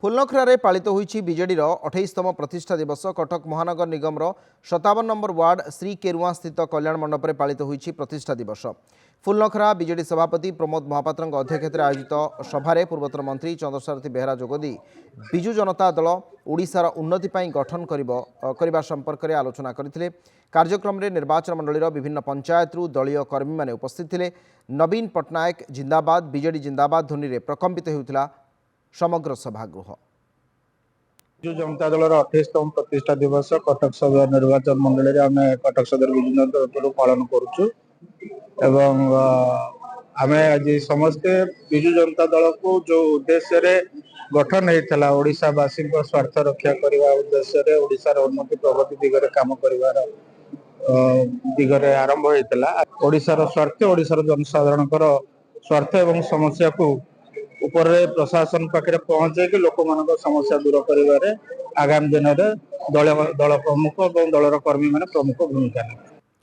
फुलनखरारे पालित होईछि बीजेडीर 28तम प्रतिष्ठा दिवस। कटक महानगर निगमर 57 नंबर वार्ड श्री केरुआ स्थित कल्याण मंडप पालित होईछि प्रतिष्ठा दिवस। फुलनखरा बीजेडी सभापति प्रमोद महापात्र अध्यक्षतार आयोजित सभारे पूर्वतन मंत्री चंद्रसारथी बेहरा जोगदी बिजु जनता दल ओडिशार उन्नति गठन करने संपर्क में आलोचना करथिले। कार्यक्रम में निर्वाचन मंडलीर विभिन्न पंचायतरू दलीय कर्मी माने उपस्थित थिले। नवीन पट्टनायक जिंदाबाद बीजेडी जिंदाबाद ध्वनि में प्रकम्पित होउथिला समग्र सभागृह। बिजु जनता दल 28तम प्रतिष्ठा दिवस कटक सदर निर्वाचन मंडल में आम कटक सदर बिजु जनता दल पालन करुचु एवं आम आज समस्ते बिजु जनता दल को जो उद्देश्य रे गठन होता ओडिशावासी स्वार्थ रक्षा करने उद्देश्य ओडिशार उन्नति प्रगति दिगरे काम कर दिगरे आरंभ होता ओडिशार स्वार्थ ओडिशार जनसाधारण स्वार्थ एवं समस्या को ऊपर प्रशासन पाखे पहुंचे लोक मान समस्या दूर कर आगामी दिन में दल प्रमुख और दलर कर्मी मैंने प्रमुख भूमिका।